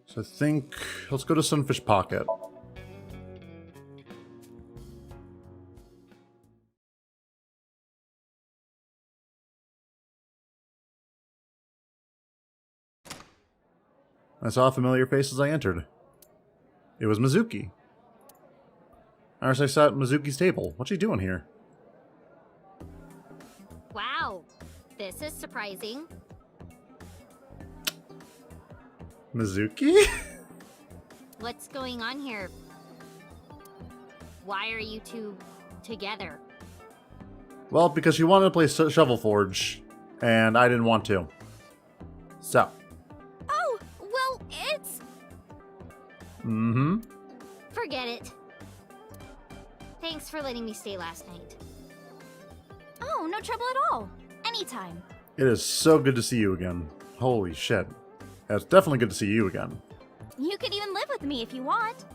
So I think... let's go to Sunfish Pocket. I saw a familiar face as I entered. It was Mizuki. I sat at Mizuki's table. What's she doing here? Wow, this is surprising. Mizuki? What's going on here? Why are you two together? Well, because she wanted to play Shovel Forge, and I didn't want to. So. Oh, well, it's... Mm-hmm. Forget it. Thanks for letting me stay last night. Oh, no trouble at all. Anytime. It is so good to see you again. Holy shit. It's definitely good to see you again. You could even live with me if you want.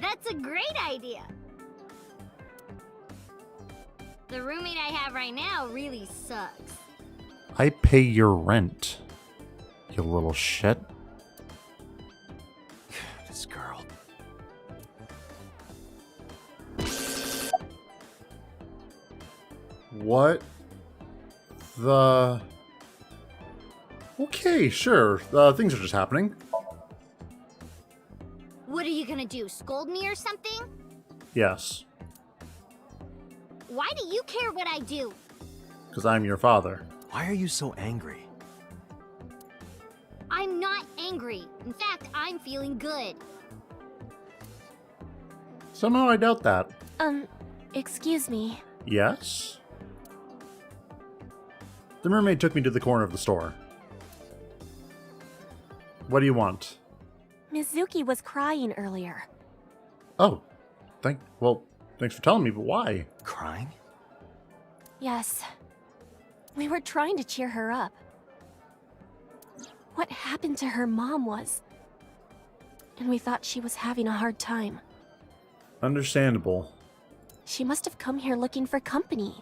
That's a great idea. The roommate I have right now really sucks. I pay your rent, you little shit. This girl. What the... Okay, sure. Things are just happening. What are you gonna do, scold me or something? Yes, Why do you care what I do? because I'm your father. Why are you so angry? I'm not angry. In fact, I'm feeling good. Somehow I doubt that. Excuse me. Yes? The mermaid took me to the corner of the store. What do you want? Mizuki was crying earlier. Oh, thanks for telling me, but why? Crying? Yes. We were trying to cheer her up. What happened to her mom was... and we thought she was having a hard time. Understandable. She must have come here looking for company.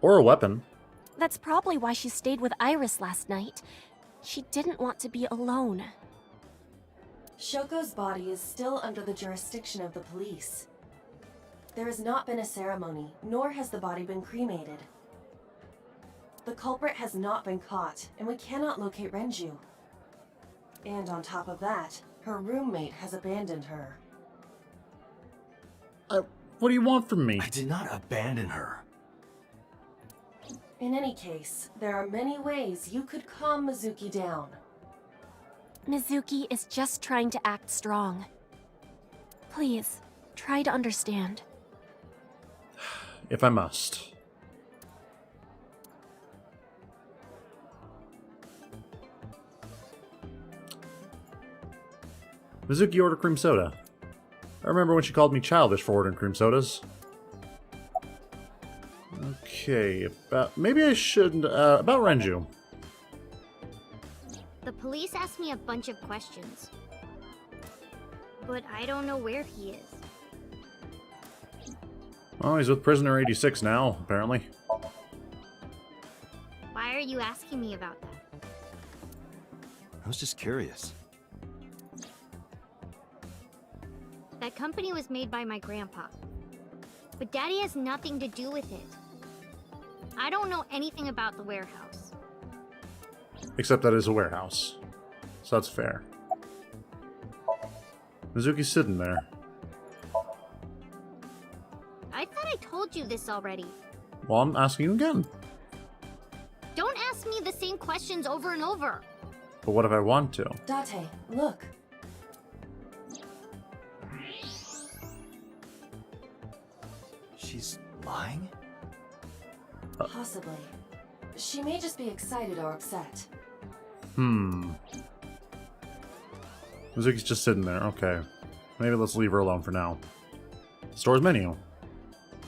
Or a weapon. That's probably why she stayed with Iris last night. She didn't want to be alone. Shoko's body is still under the jurisdiction of the police. There has not been a ceremony, nor has the body been cremated. The culprit has not been caught, and we cannot locate Renju. And on top of that, her roommate has abandoned her. What do you want from me? I did not abandon her. In any case, there are many ways you could calm Mizuki down. Mizuki is just trying to act strong. Please, try to understand. If I must. Mizuki ordered cream soda. I remember when she called me childish for ordering cream sodas. Okay, maybe I shouldn't, about Renju. The police asked me a bunch of questions. But I don't know where he is. Oh, he's with prisoner 86 now, apparently. Why are you asking me about that? I was just curious. That company was made by my grandpa. But Daddy has nothing to do with it. I don't know anything about the warehouse. Except that it's a warehouse. So that's fair. Mizuki's sitting there. I thought I told you this already. Well, I'm asking you again. Don't ask me the same questions over and over. But what if I want to? Date, look. She's lying? Possibly. She may just be excited or upset. Mizuki's just sitting there. Okay. Maybe let's leave her alone for now. Store's menu.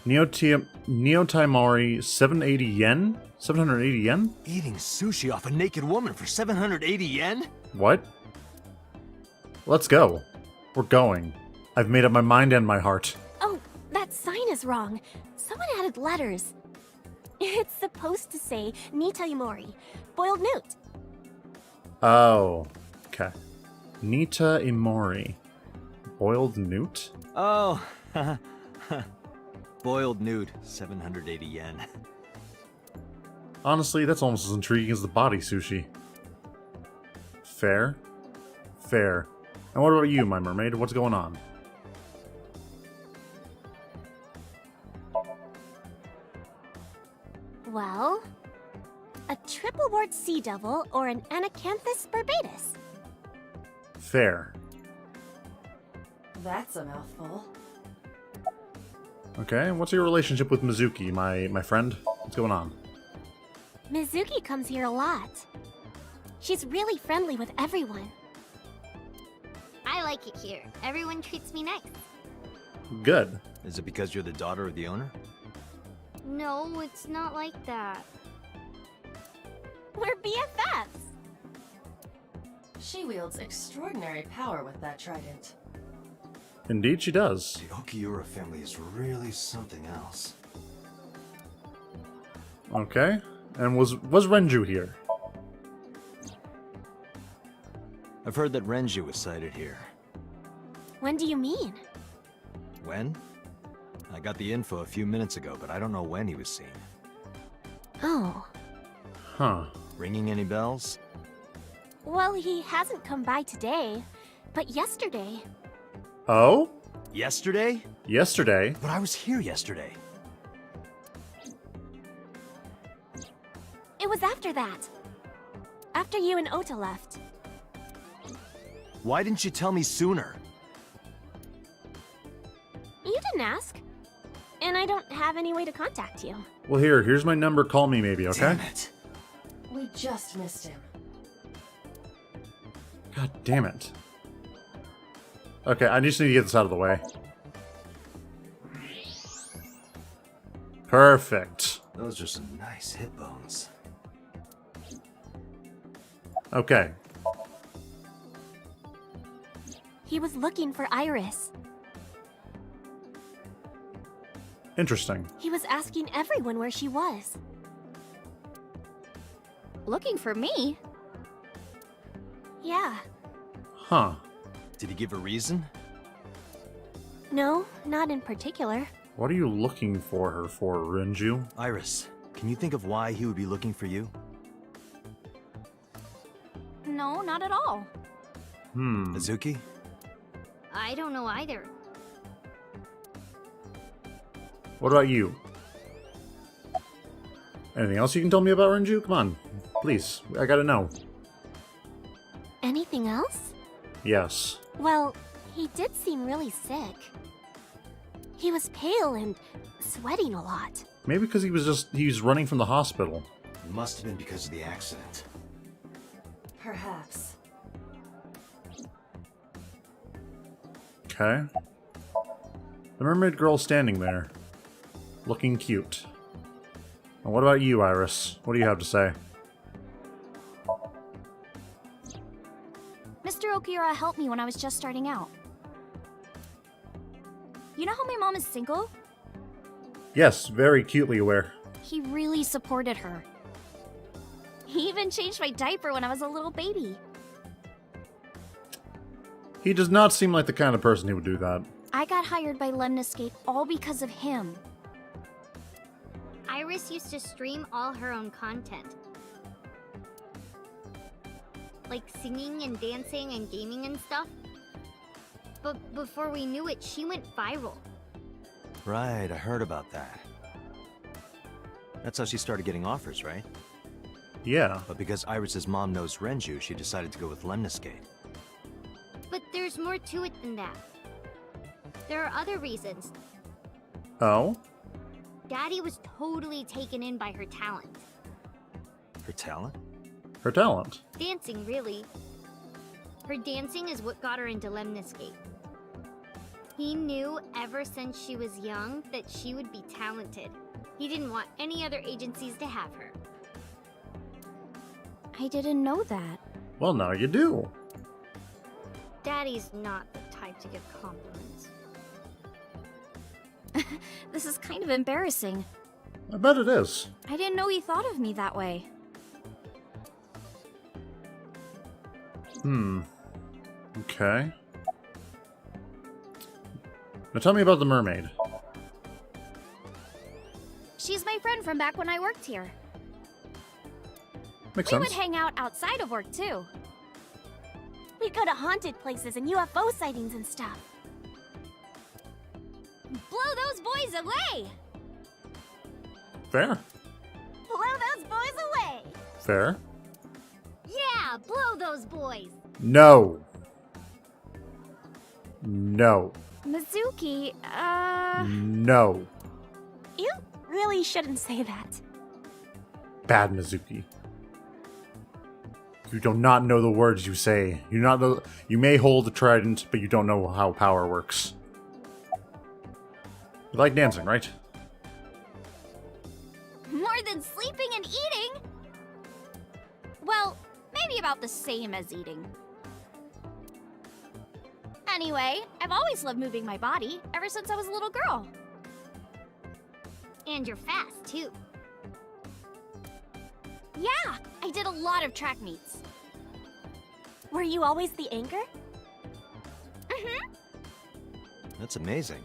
Neo-Taimari, 780 yen? 780 yen? Eating sushi off a naked woman for 780 yen? What? Let's go. We're going. I've made up my mind and my heart. Oh, that sign is wrong. Someone added letters. It's supposed to say Nitaimori, boiled newt. Oh, okay. Nita Imori. Boiled newt? Oh, boiled newt, 780 yen. Honestly, that's almost as intriguing as the body sushi. Fair. Fair. And what about you, my mermaid? What's going on? Well, a triple wart sea devil or an anacanthus barbatus. Fair. That's a mouthful. Okay, and what's your relationship with Mizuki, my friend? What's going on? Mizuki comes here a lot. She's really friendly with everyone. I like it here. Everyone treats me nice. Good. Is it because you're the daughter of the owner? No, it's not like that. We're BFFs. She wields extraordinary power with that trident. Indeed she does. The Okiura family is really something else. Okay. And was Renju here? I've heard that Renju was sighted here. When do you mean? When? I got the info a few minutes ago, but I don't know when he was seen. Oh. Huh. Ringing any bells? Well, he hasn't come by today, but yesterday. Oh? Yesterday? Yesterday? But I was here yesterday. It was after that. After you and Ota left. Why didn't you tell me sooner? You didn't ask. And I don't have any way to contact you. Well, here's my number. Call me maybe, okay? Damn it. We just missed him. God damn it. Okay, I just need to get this out of the way. Perfect. Those are some nice hip bones. Okay. He was looking for Iris. Interesting. He was asking everyone where she was. Looking for me? Yeah. Huh. Did he give a reason? No, not in particular. What are you looking for her for, Renju? Iris, can you think of why he would be looking for you? No, not at all. Mizuki? I don't know either. What about you? Anything else you can tell me about Renju? Come on. Please. I gotta know. Anything else? Yes. Well, he did seem really sick. He was pale and sweating a lot. Maybe because he's running from the hospital. It must have been because of the accident. Perhaps. Okay. The mermaid girl's standing there. Looking cute. And what about you, Iris? What do you have to say? Mr. Okiura helped me when I was just starting out. You know how my mom is single? Yes, very cutely aware. He really supported her. He even changed my diaper when I was a little baby. He does not seem like the kind of person who would do that. I got hired by Lemniscape all because of him. Iris used to stream all her own content. Like singing and dancing and gaming and stuff. But before we knew it, she went viral. Right, I heard about that. That's how she started getting offers, right? Yeah. But because Iris's mom knows Renju, she decided to go with Lemniscape. But there's more to it than that. There are other reasons. Oh? Daddy was totally taken in by her talent. Her talent? Her talent. Dancing, really. Her dancing is what got her into Lemniscape. He knew ever since she was young that she would be talented. He didn't want any other agencies to have her. I didn't know that. Well, now you do. Daddy's not the type to give compliments. This is kind of embarrassing. I bet it is. I didn't know he thought of me that way. Okay. Now tell me about the mermaid. She's my friend from back when I worked here. Makes We sense. would hang out outside of work too. We go to haunted places and UFO sightings and stuff. Blow those boys away! Fair. Blow those boys away! Fair. Yeah, blow those boys. No. No. Mizuki, No. You really shouldn't say that. Bad Mizuki. You do not know the words you say. You may hold the trident, but you don't know how power works. You like dancing, right? more than sleeping and eating! Well, maybe about the same as eating. Anyway, I've always loved moving my body, ever since I was a little girl. And you're fast, too. Yeah, I did a lot of track meets. Were you always the anchor? Mm-hmm. That's amazing.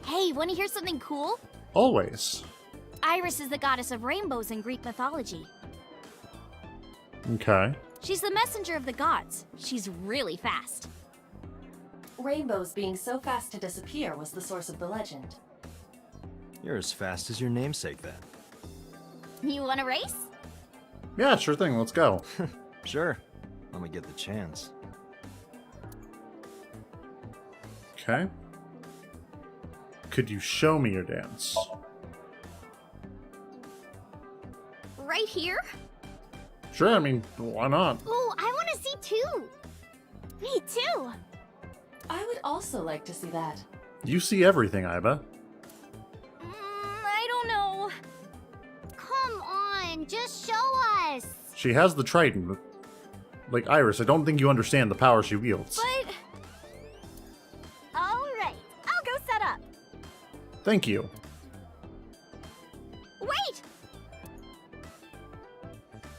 Hey, wanna hear something cool? Always. Iris is the goddess of rainbows in Greek mythology. Okay. She's the messenger of the gods. She's really fast. Rainbows being so fast to disappear was the source of the legend. You're as fast as your namesake then. You wanna race? Yeah, sure thing. Let's go. Sure. Let me get the chance. Okay. Could you show me your dance? Right here? Sure, I mean, why not? Oh, I want to see too. Me too. I would also like to see that. You see everything, Iba. I don't know. Come on, just show us. She has the trident. But, like, Iris, I don't think you understand the power she wields. But... Alright, I'll go set up. Thank you. Wait!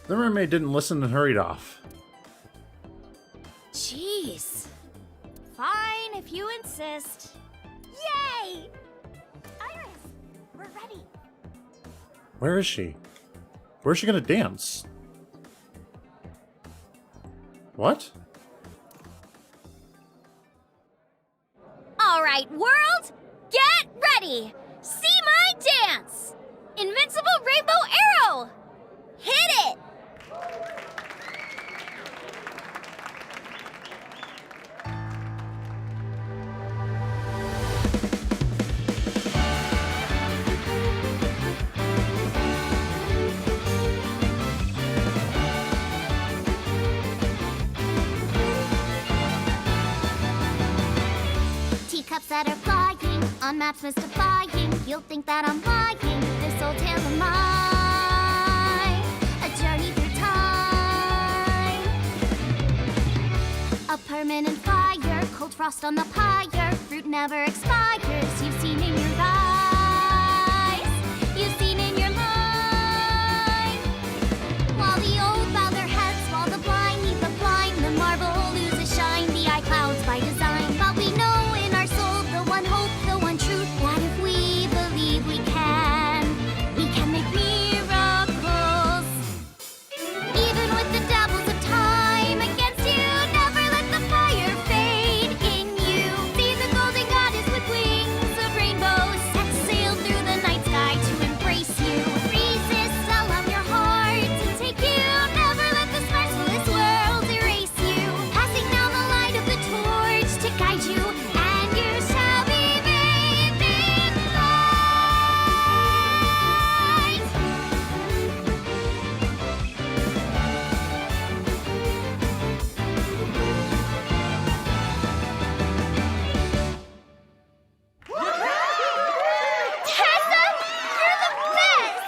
The mermaid didn't listen and hurried off. Jeez. Fine, if you insist. Yay! Iris, we're ready. Where is she? Where's she gonna dance? What? Alright, world, get ready! See my dance! Invincible Rainbow Arrow! Hit it! Teacups that are flying, on maps mystifying. You'll think that I'm lying. This old tale of mine, a journey through time. A permanent fire, cold frost on the pyre. Fruit never expires. You've seen in your eyes, you've seen in your life. While the old bow their heads, while the blind lead the blind, the marble loses shine. The eye clouds by design, but we know in our soul the one hope, the one truth. That if we believe we can make miracles. Even with the devils of time against you, never let the fire fade in you. See the golden goddess with wings of rainbows set sail through the night sky to embrace you. Resist, allow your heart to take you. Never let this merciless world erase you. Passing down the light of the torch to guide you, and you shall be bathed in light. Tessa, you're the best!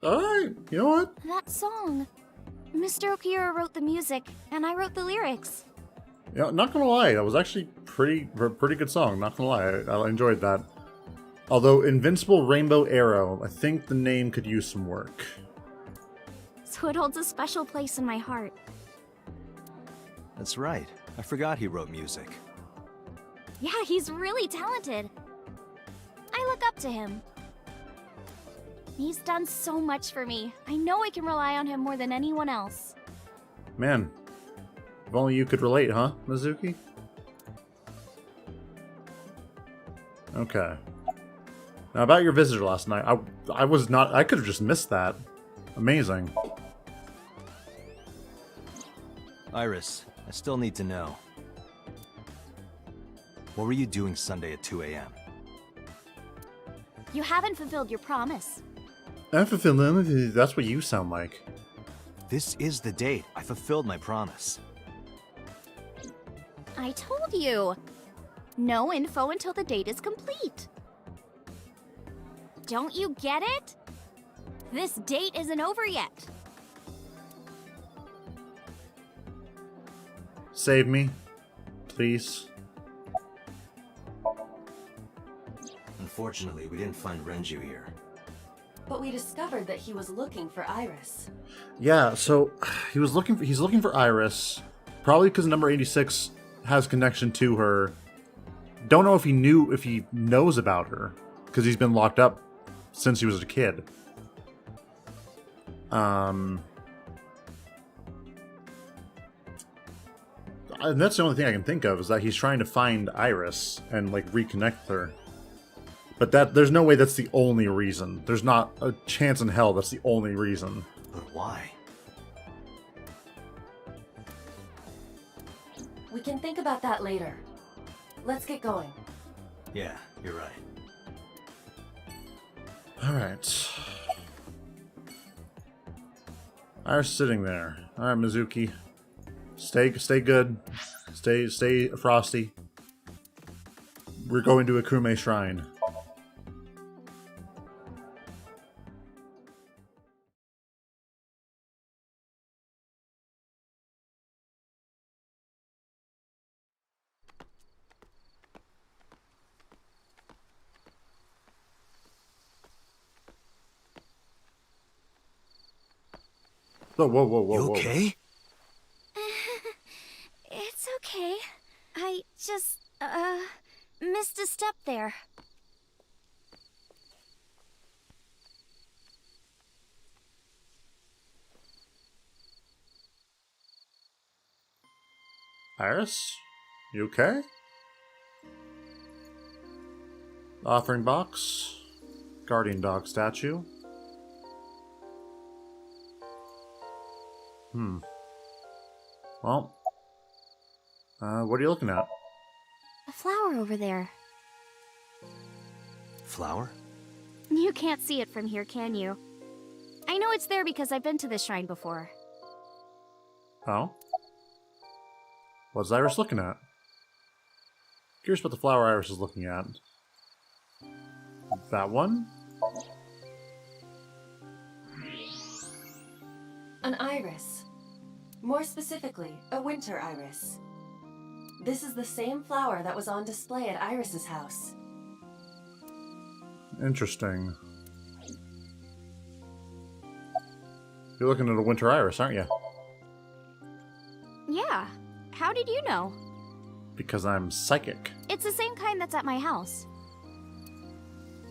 Alright, you know what? That song. Mr. Okira wrote the music, and I wrote the lyrics. Yeah, not gonna lie, that was actually pretty good song. Not gonna lie, I enjoyed that. Although Invincible Rainbow Arrow, I think the name could use some work. So it holds a special place in my heart. That's right. I forgot he wrote music. Yeah, he's really talented. I look up to him. He's done so much for me. I know I can rely on him more than anyone else. Man, if only you could relate, huh, Mizuki? Okay. Now about your visitor last night, I could have just missed that. Amazing. Iris, I still need to know. What were you doing Sunday at 2 a.m.? You haven't fulfilled your promise. That's what you sound like. This is the date. I fulfilled my promise. I told you. No info until the date is complete. Don't you get it? This date isn't over yet. Save me, please. Unfortunately, we didn't find Renju here. But we discovered that he was looking for Iris. Yeah, so he's looking for Iris, probably because number 86 has connection to her. Don't know if he knows about her, because he's been locked up since he was a kid. And that's the only thing I can think of, is that he's trying to find Iris and like reconnect her. But there's no way that's the only reason. There's not a chance in hell that's the only reason. But why? We can think about that later. Let's get going. Yeah, you're right. Alright. Iris sitting there. Alright, Mizuki. Stay good. Stay frosty. We're going to a Kume Shrine. Whoa. You okay? It's okay. I just, missed a step there. Iris? You okay? Offering box. Guardian dog statue. Well, what are you looking at? A flower over there. Flower? You can't see it from here, can you? I know it's there because I've been to this shrine before. Oh? What's Iris looking at? Curious what the flower Iris is looking at. That one? An iris. More specifically, a winter iris. This is the same flower that was on display at Iris's house. Interesting. You're looking at a winter iris, aren't you? Yeah. How did you know? Because I'm psychic. It's the same kind that's at my house.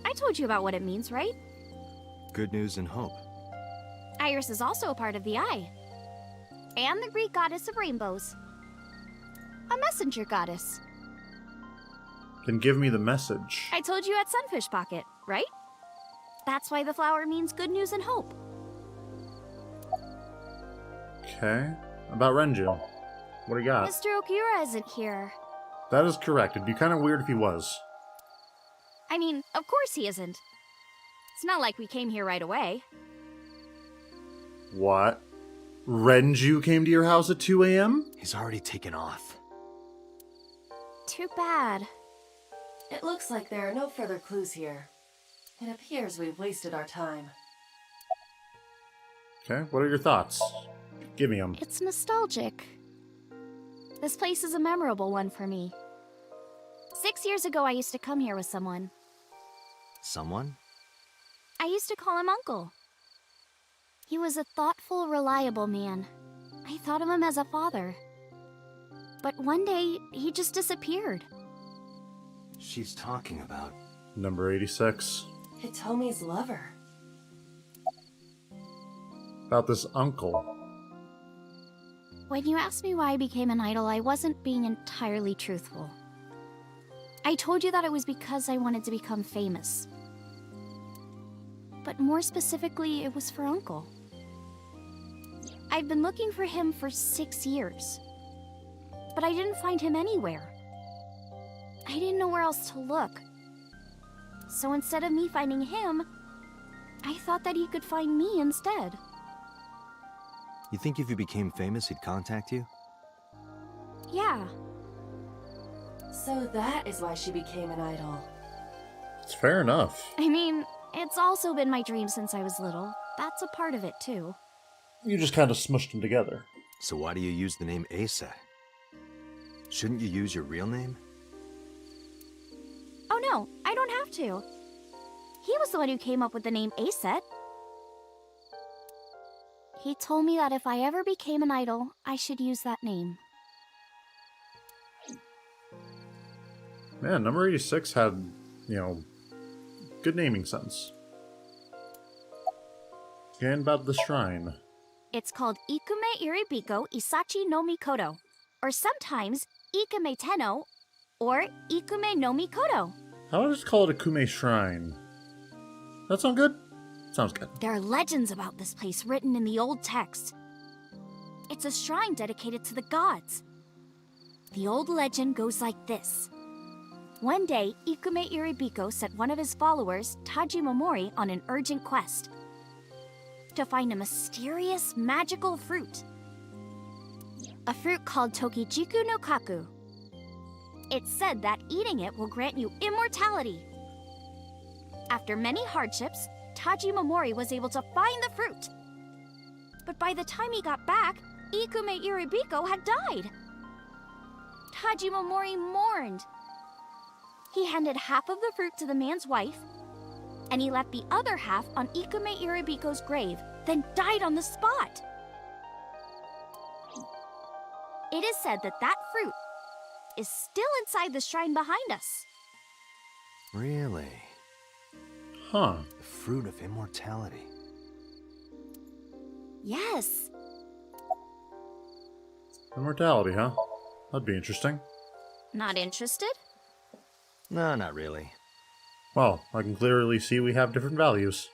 I told you about what it means, right? Good news and hope. Iris is also a part of the eye. And the Greek goddess of rainbows. A messenger goddess. Then give me the message. I told you at Sunfish Pocket, right? That's why the flower means good news and hope. Okay. About Renju. What do you got? Mr. Okura isn't here. That is correct. It'd be kind of weird if he was. I mean, of course he isn't. It's not like we came here right away. What? Renju came to your house at 2 a.m.? He's already taken off. Too bad. It looks like there are no further clues here. It appears we've wasted our time. Okay, what are your thoughts? Give me them. It's nostalgic. This place is a memorable one for me. 6 years ago, I used to come here with someone. Someone? I used to call him Uncle. He was a thoughtful, reliable man. I thought of him as a father. But one day, he just disappeared. She's talking about... Number 86. Hitomi's lover. About this uncle. When you asked me why I became an idol, I wasn't being entirely truthful. I told you that it was because I wanted to become famous. But more specifically, it was for Uncle. I've been looking for him for 6 years. But I didn't find him anywhere. I didn't know where else to look. So instead of me finding him, I thought that he could find me instead. You think if you became famous, he'd contact you? Yeah. So that is why she became an idol. It's fair enough. I mean, it's also been my dream since I was little. That's a part of it, too. You just kind of smushed them together. So why do you use the name Asa? Shouldn't you use your real name? Oh no, I don't have to. He was the one who came up with the name Aset. He told me that if I ever became an idol, I should use that name. Man, number 86 had, good naming sense. And about the shrine. It's called Ikume Iribiko Isachi no Mikoto, or sometimes Ikume Tenno, or Ikume no Mikoto. How about I just call it a Kume Shrine? That sound good? Sounds good. There are legends about this place written in the old text. It's a shrine dedicated to the gods. The old legend goes like this. One day, Ikume Iribiko sent one of his followers, Taji Momori, on an urgent quest to find a mysterious, magical fruit. A fruit called Tokijiku no Kaku. It's said that eating it will grant you immortality. After many hardships, Taji Momori was able to find the fruit. But by the time he got back, Ikume Iribiko had died. Taji Momori mourned. He handed half of the fruit to the man's wife, and he left the other half on Ikume Iribiko's grave, then died on the spot. It is said that that fruit is still inside the shrine behind us. Really? Huh. The fruit of immortality. Yes. Immortality, huh? That'd be interesting. Not interested? No, not really. Well, I can clearly see we have different values.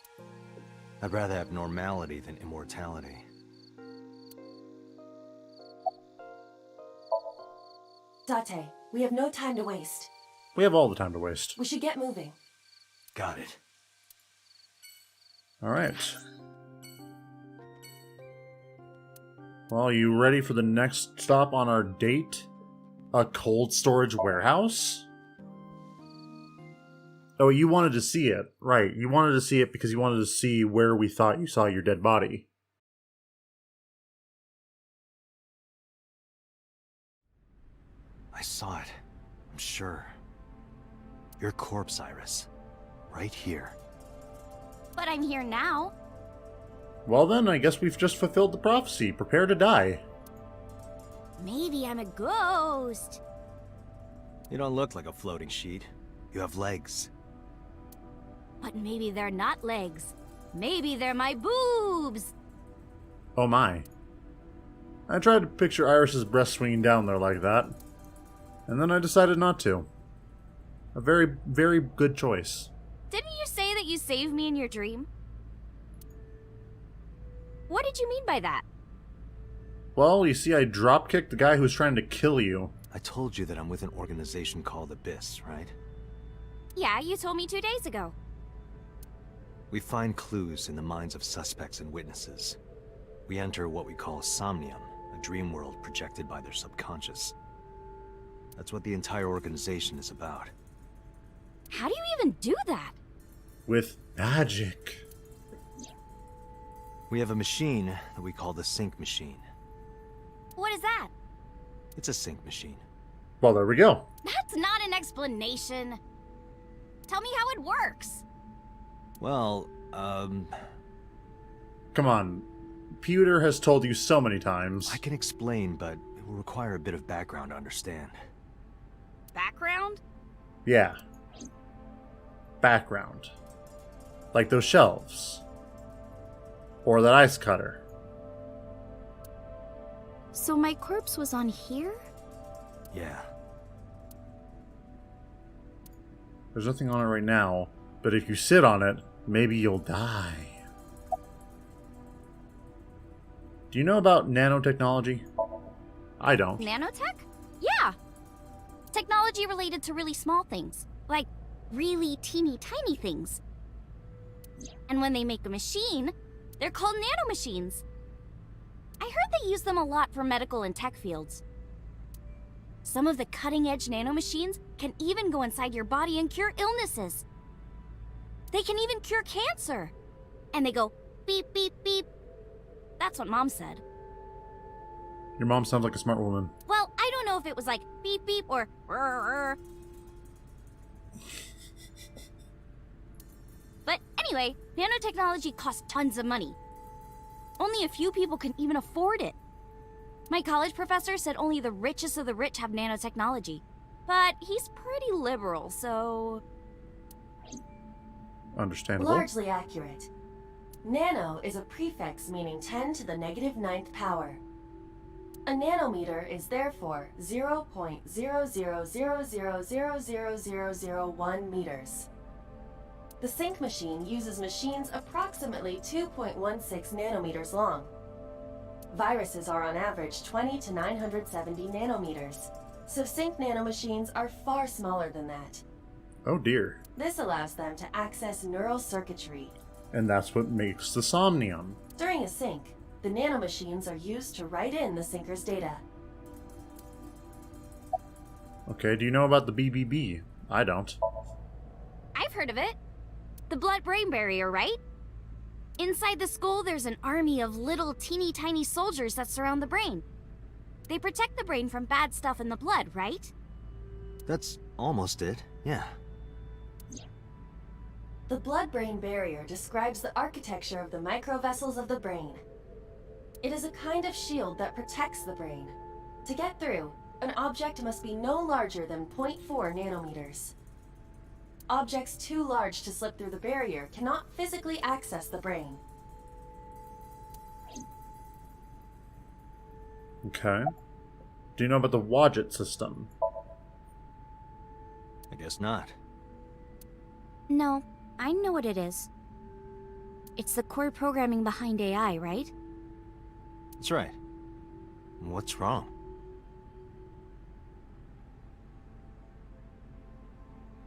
I'd rather have normality than immortality. Date, we have no time to waste. We have all the time to waste. We should get moving. Got it. Alright. Well, you ready for the next stop on our date? A cold storage warehouse? Oh, you wanted to see it. Right, you wanted to see it because you wanted to see where we thought you saw your dead body. I saw it. I'm sure. Your corpse, Iris. Right here. But I'm here now. Well then, I guess we've just fulfilled the prophecy. Prepare to die. Maybe I'm a ghost. You don't look like a floating sheet. You have legs. But maybe they're not legs. Maybe they're my boobs. Oh my. I tried to picture Iris's breast swinging down there like that. And then I decided not to. A very, very good choice. Didn't you say that you saved me in your dream? What did you mean by that? Well, you see, I drop-kicked the guy who was trying to kill you. I told you that I'm with an organization called Abyss, right? Yeah, you told me 2 days ago. We find clues in the minds of suspects and witnesses. We enter what we call Somnium, a dream world projected by their subconscious. That's what the entire organization is about. How do you even do that? With magic. We have a machine that we call the sync machine. What is that? It's a sync machine. Well, there we go. That's not an explanation. Tell me how it works. Well, Come on. Pewter has told you so many times. I can explain, but it will require a bit of background to understand. Background? Yeah. Background. Like those shelves. Or that ice cutter. So my corpse was on here? Yeah. There's nothing on it right now, but if you sit on it, maybe you'll die. Do you know about nanotechnology? I don't. Nanotech? Yeah. Technology related to really small things. Like really teeny tiny things. And when they make a machine, they're called nanomachines. I heard they use them a lot for medical and tech fields. Some of the cutting-edge nanomachines can even go inside your body and cure illnesses. They can even cure cancer. And they go beep, beep, beep. That's what Mom said. Your mom sounds like a smart woman. Well, I don't know if it was like beep, beep or rrr. But anyway, nanotechnology costs tons of money. Only a few people can even afford it. My college professor said only the richest of the rich have nanotechnology. But he's pretty liberal, so... Understandable. Largely accurate. Nano is a prefix meaning 10 to the negative 9th power. A nanometer is therefore 0.0000000001 meters. The sync machine uses machines approximately 2.16 nanometers long. Viruses are on average 20 to 970 nanometers, so sync nanomachines are far smaller than that. Oh dear. This allows them to access neural circuitry. And that's what makes the Somnium. During a sync, the nanomachines are used to write in the syncer's data. Okay, do you know about the BBB? I don't. I've heard of it. The blood-brain barrier, right? Inside the skull, there's an army of little teeny tiny soldiers that surround the brain. They protect the brain from bad stuff in the blood, right? That's almost it, yeah. The blood-brain barrier describes the architecture of the microvessels of the brain. It is a kind of shield that protects the brain. To get through, an object must be no larger than 0.4 nanometers. Objects too large to slip through the barrier cannot physically access the brain. Okay. Do you know about the Wadget system? I guess not. No, I know what it is. It's the core programming behind AI, right? That's right. What's wrong?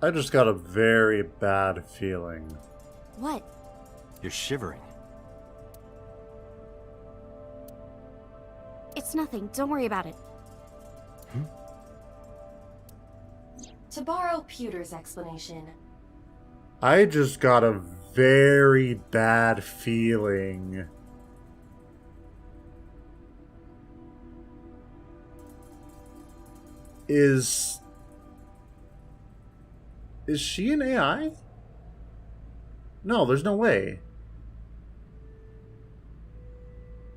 I just got a very bad feeling. What? You're shivering. It's nothing. Don't worry about it. To borrow Pewter's explanation, I just got a very bad feeling. Is she an AI? No, there's no way.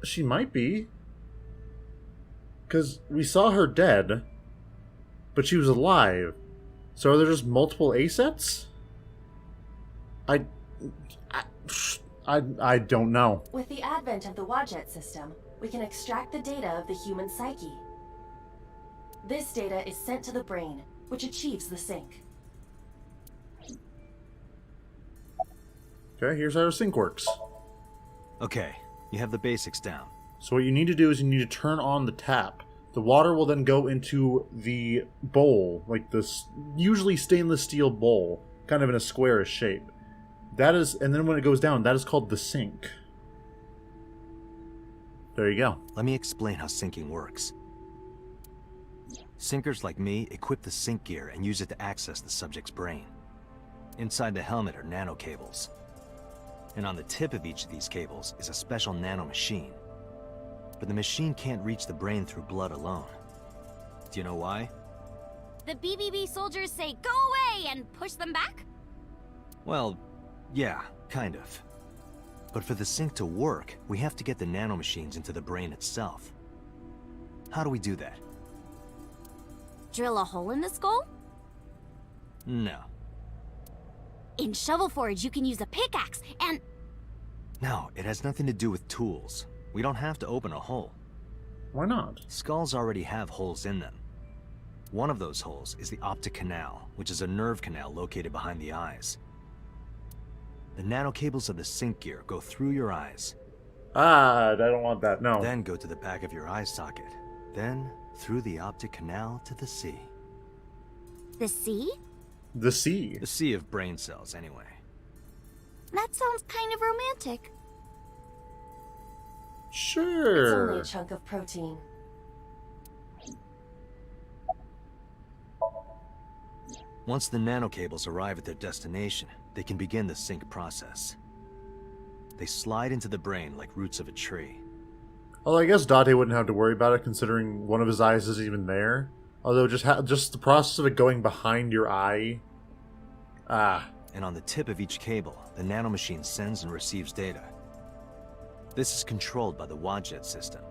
She might be. Because we saw her dead, but she was alive. So are there just multiple A-sets? I don't know. with the advent of the Wadjet system, we can extract the data of the human psyche. This data is sent to the brain, which achieves the sync. Okay, here's how our sync works. Okay, you have the basics down. So what you need to do is you need to turn on the tap. The water will then go into the bowl, like this usually stainless steel bowl, kind of in a squarish shape. That is, and then when it goes down, that is called the sink. There you go. Let me explain how syncing works. Syncers like me equip the sync gear and use it to access the subject's brain. Inside the helmet are nano cables. And on the tip of each of these cables is a special nano machine. But the machine can't reach the brain through blood alone. Do you know why? The BBB soldiers say, "Go away!" and push them back? Well, Yeah, kind of. But for the sync to work, we have to get the nanomachines into the brain itself. How do we do that? Drill a hole in the skull? No. In Shovel Forge, you can use a pickaxe and... No, it has nothing to do with tools. We don't have to open a hole. Why not? Skulls already have holes in them. One of those holes is the optic canal, which is a nerve canal located behind the eyes. The nanocables of the sync gear go through your eyes, Ah, I don't want that. No. then go to the back of your eye socket, then through the optic canal to the sea. The sea? The sea. The sea of brain cells, anyway. That sounds kind of romantic. It's only Sure. a chunk of protein. Once the nanocables arrive at their destination, they can begin the sync process. They slide into the brain like roots of a tree. Although I guess Date wouldn't have to worry about it, considering one of his eyes isn't even there. Although just the process of it going behind your eye. Ah. And on the tip of each cable, the nanomachine sends and receives data. This is controlled by the Wadjet system.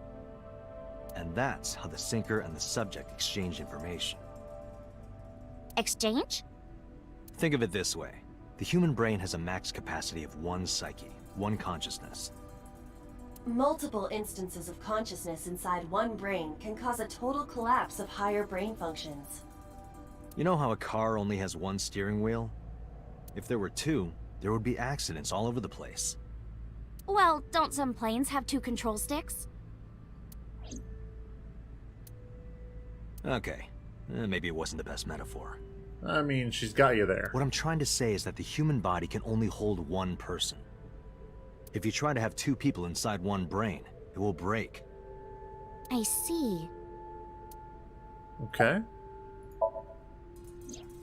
And that's how the syncer and the subject exchange information. Exchange? Think of it this way. The human brain has a max capacity of one psyche, one consciousness. Multiple instances of consciousness inside one brain can cause a total collapse of higher brain functions. You know how a car only has one steering wheel? If there were two, there would be accidents all over the place. Well, don't some planes have 2 control sticks? Okay, maybe it wasn't the best metaphor. I mean, she's got you there. What I'm trying to say is that the human body can only hold one person. If you try to have 2 people inside one brain, it will break. I see. Okay.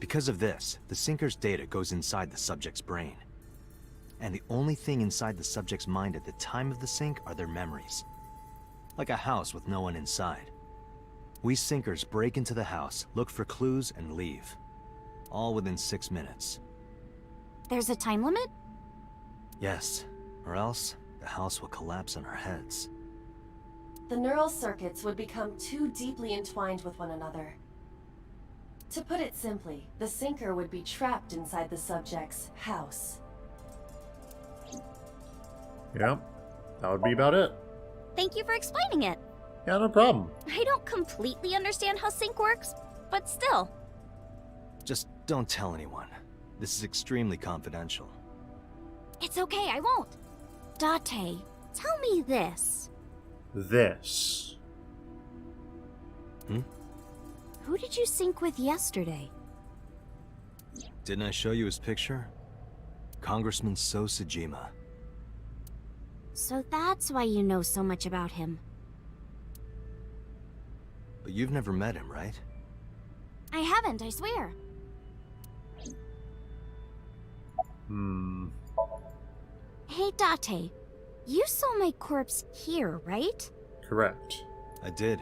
Because of this, the syncer's data goes inside the subject's brain. And the only thing inside the subject's mind at the time of the sync are their memories. Like a house with no one inside. We syncers break into the house, look for clues, and leave. All within 6 minutes. There's a time limit? Yes, or else the house will collapse on our heads. The neural circuits would become too deeply entwined with one another. To put it simply, the syncer would be trapped inside the subject's house. Yeah. That would be about it. Thank you for explaining it. Yeah, no problem. I don't completely understand how sync works, but still. Just don't tell anyone. This is extremely confidential. It's okay, I won't. Date, tell me this. This. Who did you sync with yesterday? Didn't I show you his picture? Congressman So Sajima. So that's why you know so much about him. But you've never met him, right? I haven't, I swear. Hey, Date, you saw my corpse here, right? Correct. I did.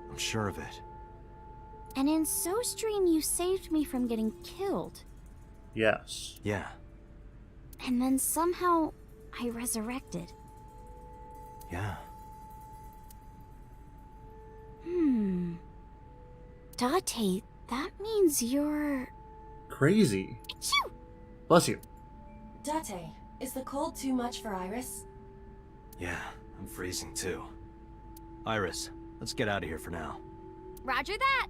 I'm sure of it. And in So's dream, you saved me from getting killed. Yes. Yeah. And then somehow, I resurrected. Yeah. Date, that means you're... Crazy. Achoo! Bless you. Date, is the cold too much for Iris? Yeah, I'm freezing too. Iris, let's get out of here for now. Roger that!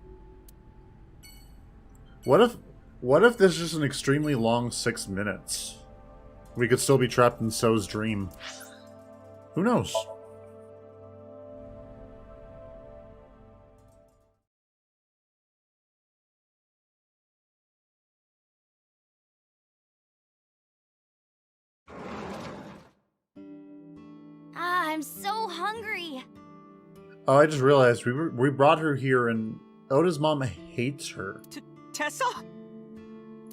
What if this is just an extremely long 6 minutes? We could still be trapped in So's dream. Who knows? I'm so hungry. Oh, I just realized we brought her here and Oda's mom hates her. Tessa?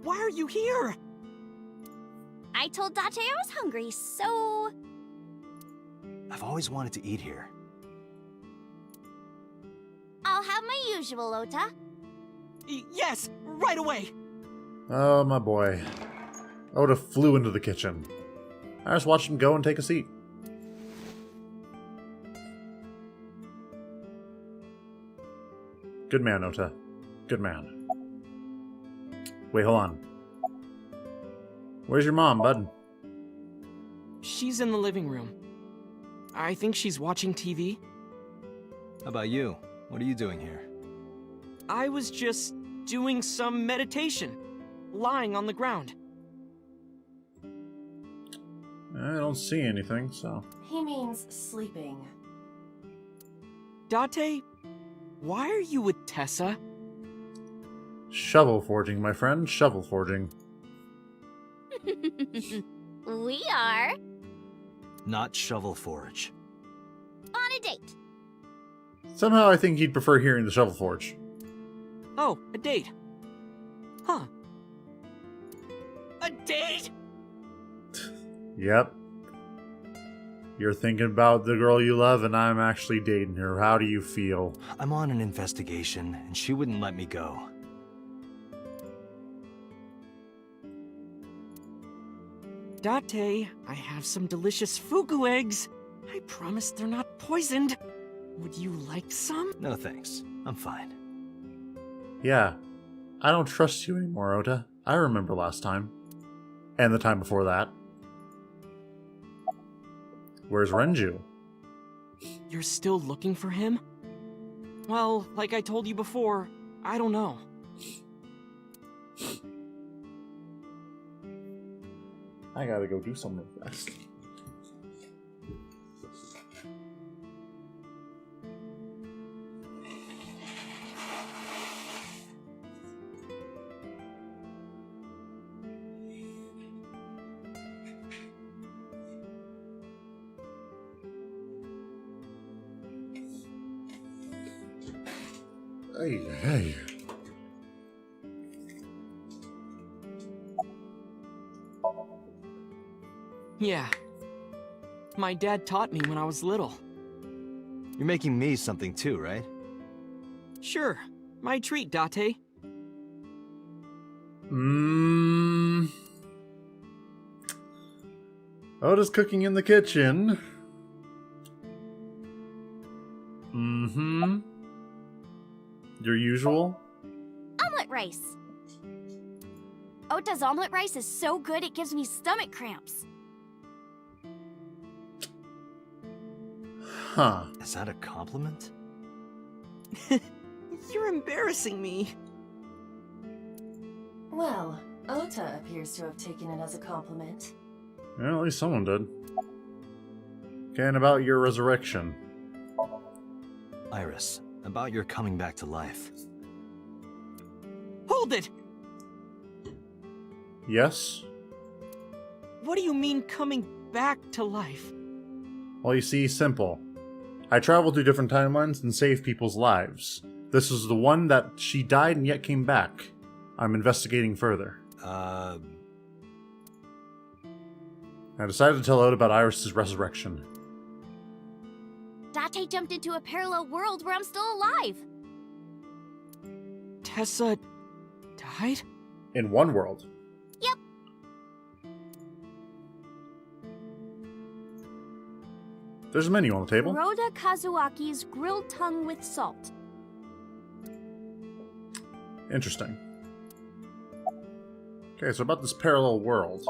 Why are you here? I told Date I was hungry, so... I've always wanted to eat here. I'll have my usual, Ota. Yes, right away. Oh, my boy. Oda flew into the kitchen. I just watched him go and take a seat. Good man, Ota. Good man. Wait, hold on. Where's your mom, bud? She's in the living room. I think she's watching TV. How about you? What are you doing here? I was just doing some meditation, lying on the ground. I don't see anything, so... He means sleeping. Date, why are you with Tessa? Shovel forging, my friend. Shovel forging. We are Not shovel forge. on a date. Somehow I think he'd prefer hearing the shovel forge. Oh, a date. Huh. A date? Yep. You're thinking about the girl you love, and I'm actually dating her. How do you feel? I'm on an investigation, and she wouldn't let me go. Date, I have some delicious fugu eggs. I promise they're not poisoned. Would you like some? No thanks. I'm fine. Yeah. I don't trust you anymore, Ota. I remember last time. And the time before that. Where's Renju? You're still looking for him? Well, like I told you before, I don't know. I gotta go do something fast. Hey. Yeah. My dad taught me when I was little. You're making me something too, right? Sure. My treat, Date. Oda's cooking in the kitchen. Your usual? Omelet rice. Ota's omelet rice is so good it gives me stomach cramps. Huh. Is that a compliment? You're embarrassing me. Well, Ota appears to have taken it as a compliment. Well, at least someone did. Okay, and about your resurrection. Iris, about your coming back to life. Hold it! Yes? What do you mean coming back to life? Well, you see, simple. I traveled through different timelines and saved people's lives. This is the one that she died and yet came back. I'm investigating further. I decided to tell Oda about Iris' resurrection. Date jumped into a parallel world where I'm still alive. Tessa died? In one world. Yep. There's a menu on the table. Rhoda Kazuaki's grilled tongue with salt. Interesting. Okay, so about this parallel world.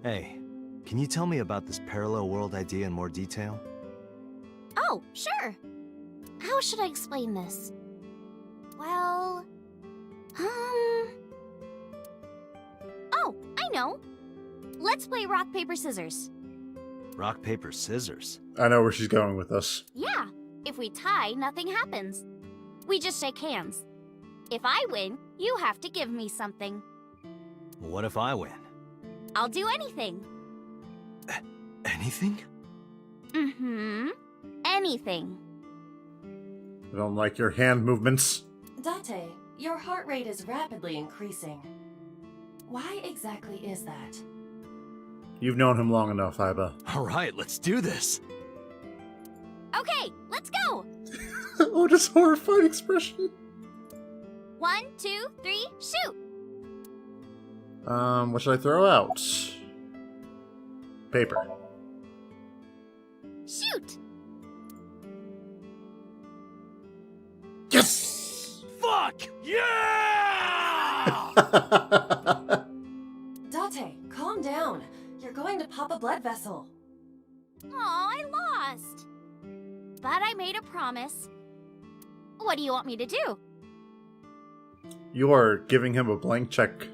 Hey, can you tell me about this parallel world idea in more detail? Oh, sure. How should I explain this? Well, Oh, I know. Let's play rock, paper, scissors. Rock, paper, scissors. I know where she's going with this. Yeah, if we tie, nothing happens. We just shake hands. If I win, you have to give me something. What if I win? I'll do anything. Anything? Mm-hmm. Anything. I don't like your hand movements. Date, your heart rate is rapidly increasing. Why exactly is that? You've known him long enough, Iba. All right, let's do this. Okay, let's go! Oda's horrified expression. 1, 2, 3, shoot! What should I throw out? Paper. Shoot! Yes! Fuck! Yeah! Date, calm down. You're going to pop a blood vessel. Aw, I lost. But I made a promise. What do you want me to do? You are giving him a blank check.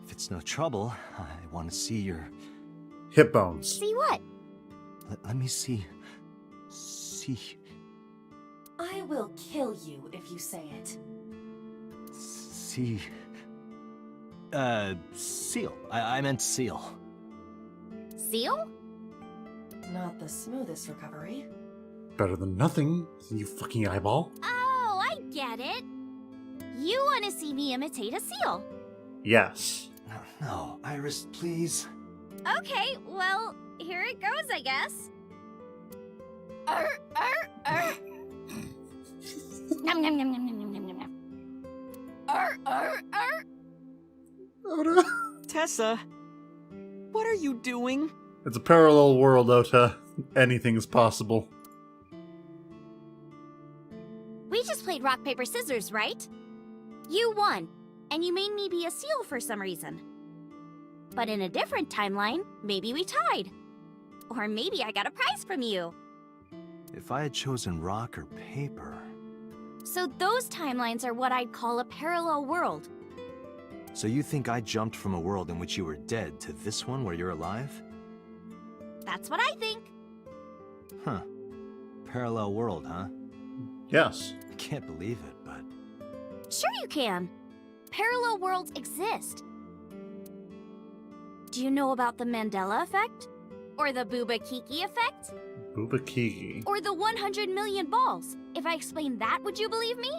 If it's no trouble, I want to see your... Hip bones. See what? Let me see... See... I will kill you if you say it. See... seal. I meant seal. Seal? Not the smoothest recovery. Better than nothing, you fucking eyeball. Oh, I get it. You want to see me imitate a seal. Yes. No, Iris, please. Okay, well, here it goes, I guess. Nom nom nom nom nom nom nom nom nom. Tessa, what are you doing? It's a parallel world, Ota. Anything's possible. We just played rock, paper, scissors, right? You won, and you made me be a seal for some reason. But in a different timeline, maybe we tied. Or maybe I got a prize from you. If I had chosen rock or paper... So those timelines are what I'd call a parallel world. So you think I jumped from a world in which you were dead to this one where you're alive? That's what I think. Huh. Parallel world, huh? Yes. I can't believe it, but... Sure you can. Parallel worlds exist. Do you know about the Mandela Effect? Or the Booba-Kiki Effect? Booba-Kiki. Or the 100 million balls? If I explain that, would you believe me?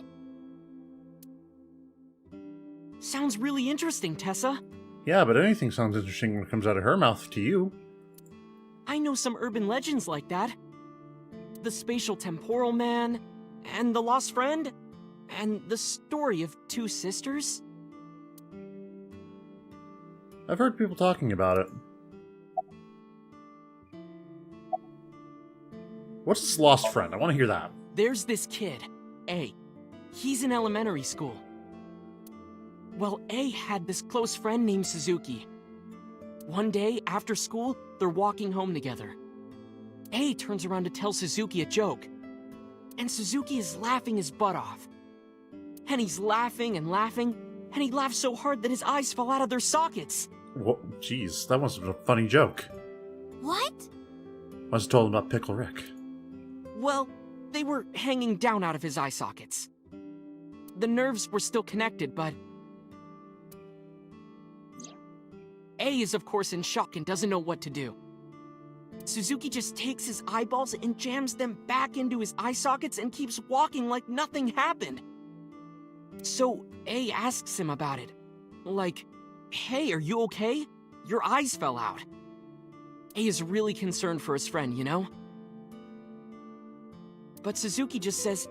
Sounds really interesting, Tessa. Yeah, but anything sounds interesting when it comes out of her mouth to you. I know some urban legends like that. The spatial temporal man, and the lost friend, and the story of two sisters. I've heard people talking about it. What's this lost friend? I want to hear that. There's this kid, A. He's in elementary school. Well, A had this close friend named Suzuki. One day, after school, they're walking home together. A turns around to tell Suzuki a joke. And Suzuki is laughing his butt off. And he's laughing and laughing, and he laughs so hard that his eyes fall out of their sockets. What? Jeez, that must have been a funny joke. What? Must have told him about Pickle Rick. Well, they were hanging down out of his eye sockets. The nerves were still connected, but... A is of course in shock and doesn't know what to do. Suzuki just takes his eyeballs and jams them back into his eye sockets and keeps walking like nothing happened. So A asks him about it. Like, hey, are you okay? Your eyes fell out. A is really concerned for his friend, you know? But Suzuki just says,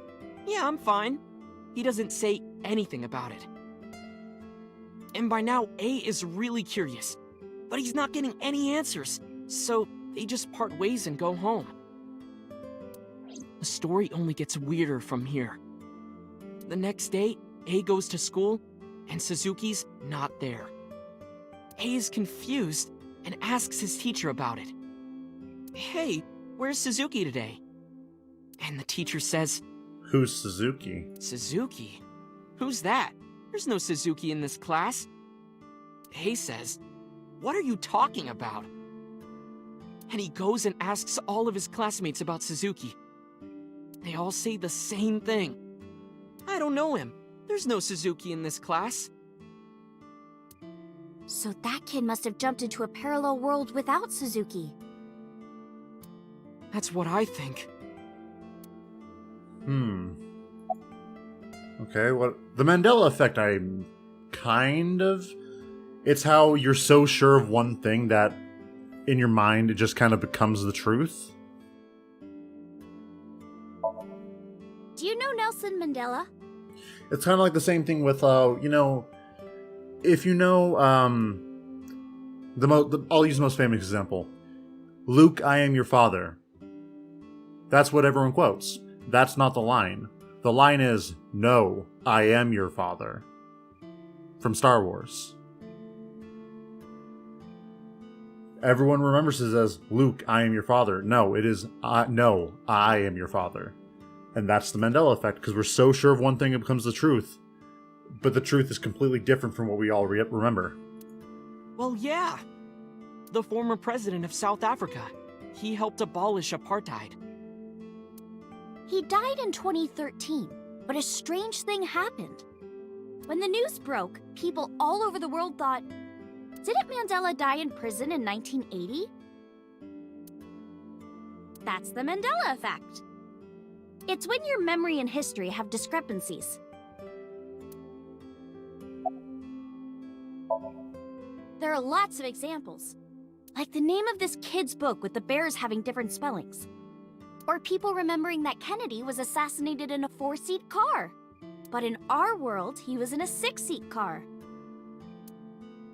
yeah, I'm fine. He doesn't say anything about it. And by now, A is really curious, but he's not getting any answers, so they just part ways and go home. The story only gets weirder from here. The next day, A goes to school, and Suzuki's not there. A is confused and asks his teacher about it. Hey, where's Suzuki today? And the teacher says, Who's Suzuki? Suzuki? Who's that? There's no Suzuki in this class. A says, what are you talking about? And he goes and asks all of his classmates about Suzuki. They all say the same thing. I don't know him. There's no Suzuki in this class. So that kid must have jumped into a parallel world without Suzuki. That's what I think. Okay, what... The Mandela Effect, I'm kind of... It's how you're so sure of one thing that in your mind it just kind of becomes the truth. Do you know Nelson Mandela? It's kind of like the same thing with, if you know, I'll use the most famous example. Luke, I am your father. That's what everyone quotes. That's not the line. The line is, no, I am your father. From Star Wars. Everyone remembers it as, Luke, I am your father. No, it is, no, I am your father. And that's the Mandela Effect, because we're so sure of one thing it becomes the truth. But the truth is completely different from what we all remember. Well, yeah. The former president of South Africa. He helped abolish apartheid. He died in 2013, but a strange thing happened. When the news broke, people all over the world thought, didn't Mandela die in prison in 1980? That's the Mandela Effect. It's when your memory and history have discrepancies. There are lots of examples, like the name of this kid's book with the bears having different spellings. Or people remembering that Kennedy was assassinated in a 4-seat car. But in our world, he was in a 6-seat car.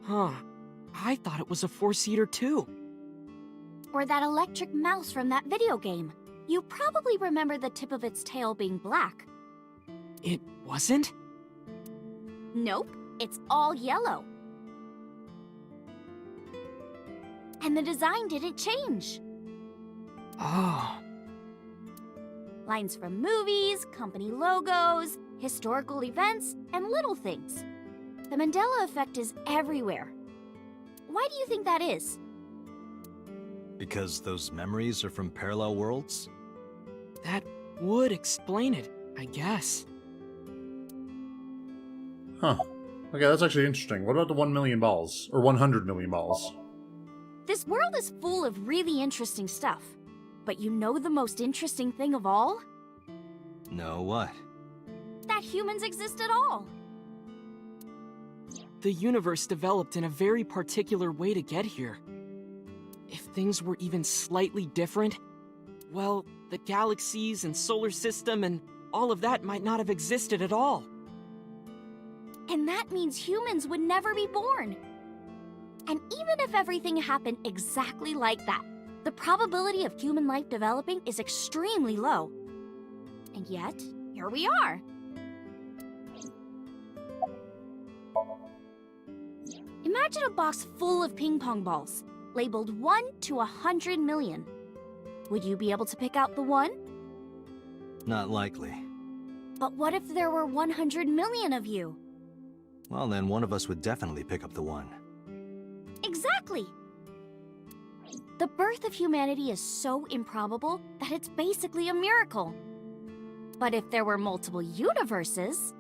Huh. I thought it was a 4-seater too. Or that electric mouse from that video game. You probably remember the tip of its tail being black. It wasn't? Nope, it's all yellow. And the design didn't change. Oh. Lines from movies, company logos, historical events, and little things. The Mandela Effect is everywhere. Why do you think that is? Because those memories are from parallel worlds? That would explain it, I guess. Huh. Okay, that's actually interesting. What about the 1 million balls? Or 100 million balls? This world is full of really interesting stuff. But you know the most interesting thing of all? No, what? That humans exist at all. The universe developed in a very particular way to get here. If things were even slightly different, well, the galaxies and solar system and all of that might not have existed at all. And that means humans would never be born. And even if everything happened exactly like that, the probability of human life developing is extremely low. And yet, here we are. Imagine a box full of ping pong balls, labeled 1 to 100 million. Would you be able to pick out the 1? Not likely. But what if there were 100 million of you? Well, then one of us would definitely pick up the 1. Exactly! The birth of humanity is so improbable that it's basically a miracle. But if there were multiple universes...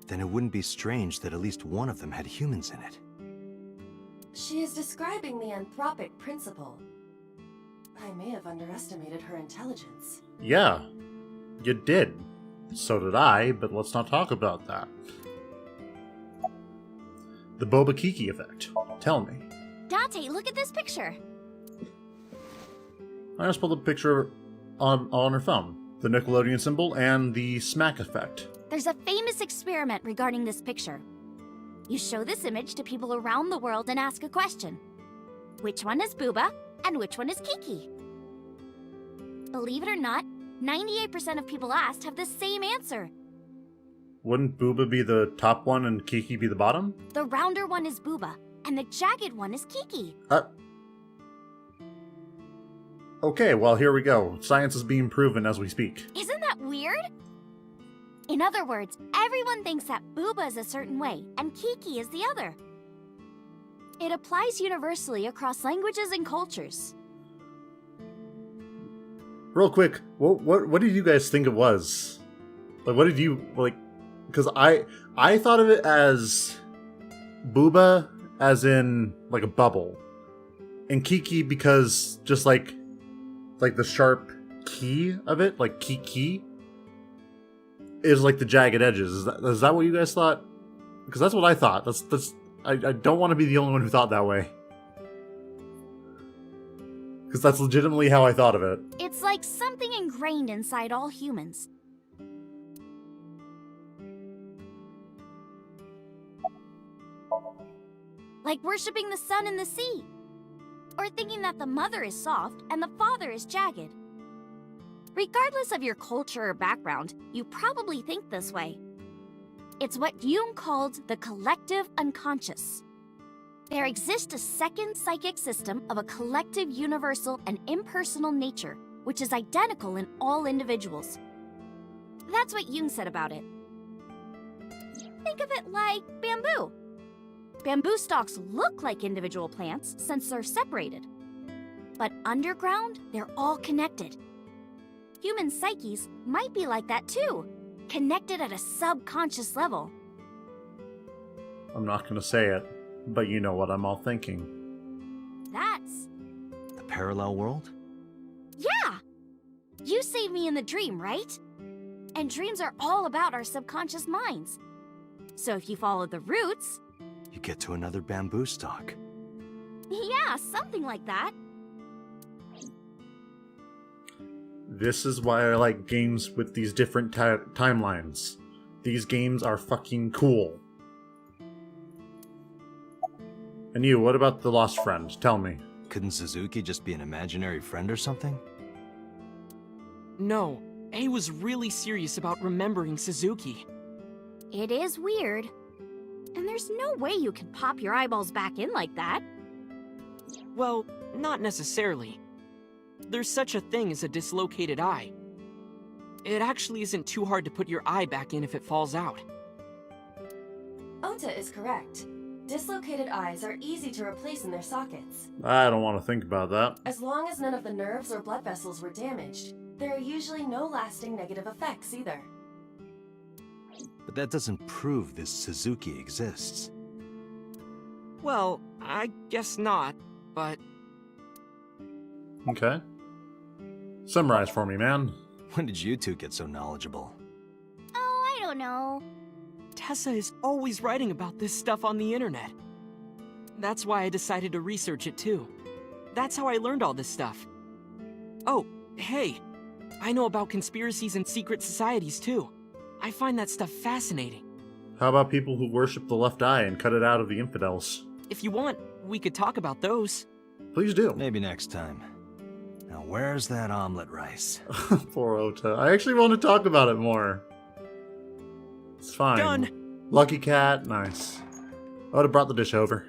Then it wouldn't be strange that at least one of them had humans in it. She is describing the anthropic principle. I may have underestimated her intelligence. Yeah, you did. So did I, but let's not talk about that. The Boba Kiki effect. Tell me. Dante, look at this picture. I just pulled up a picture on her phone. The Nickelodeon symbol and the smack effect. There's a famous experiment regarding this picture. You show this image to people around the world and ask a question. Which one is Booba and which one is Kiki? Believe it or not, 98% of people asked have the same answer. Wouldn't Booba be the top one and Kiki be the bottom? The rounder one is Booba, and the jagged one is Kiki. Okay, well, here we go. Science is being proven as we speak. Isn't that weird? In other words, everyone thinks that Booba is a certain way, and Kiki is the other. It applies universally across languages and cultures. Real quick, what did you guys think it was? Like, what did you, like, because I thought of it as Booba, as in, like, a bubble. And Kiki because just, like the sharp key of it, like Kiki, is like the jagged edges. Is that what you guys thought? Because that's what I thought. I don't want to be the only one who thought that way. Because that's legitimately how I thought of it. It's like something ingrained inside all humans. like worshipping the sun and the sea. Or thinking that the mother is soft and the father is jagged. Regardless of your culture or background, you probably think this way. It's what Jung called the collective unconscious. There exists a second psychic system of a collective universal and impersonal nature, which is identical in all individuals. That's what Jung said about it. Think of it like bamboo. Bamboo stalks look like individual plants since they're separated. But underground, they're all connected. Human psyches might be like that too, connected at a subconscious level. I'm not gonna say it, but you know what I'm all thinking. That's... The parallel world? Yeah! You saved me in the dream, right? And dreams are all about our subconscious minds. So if you follow the roots... You get to another bamboo stalk. Yeah, something like that. This is why I like games with these different timelines. These games are fucking cool. And you, what about the lost friend? Tell me. Couldn't Suzuki just be an imaginary friend or something? No, A was really serious about remembering Suzuki. It is weird. And there's no way you can pop your eyeballs back in like that. Well, not necessarily. There's such a thing as a dislocated eye. It actually isn't too hard to put your eye back in if it falls out. Ota is correct. Dislocated eyes are easy to replace in their sockets. I don't want to think about that. As long as none of the nerves or blood vessels were damaged, there are usually no lasting negative effects either. But that doesn't prove this Suzuki exists. Well, I guess not, but... Okay. Summarize for me, man. When did you two get so knowledgeable? Oh, I don't know. Tessa is always writing about this stuff on the internet. That's why I decided to research it too. That's how I learned all this stuff. Oh, hey, I know about conspiracies and secret societies too. I find that stuff fascinating. How about people who worship the left eye and cut it out of the infidels? If you want, we could talk about those. Please do. Maybe next time. Now where's that omelet rice? Poor Ota. I actually want to talk about it more. It's fine. Done. Lucky cat. Nice. I would have brought the dish over.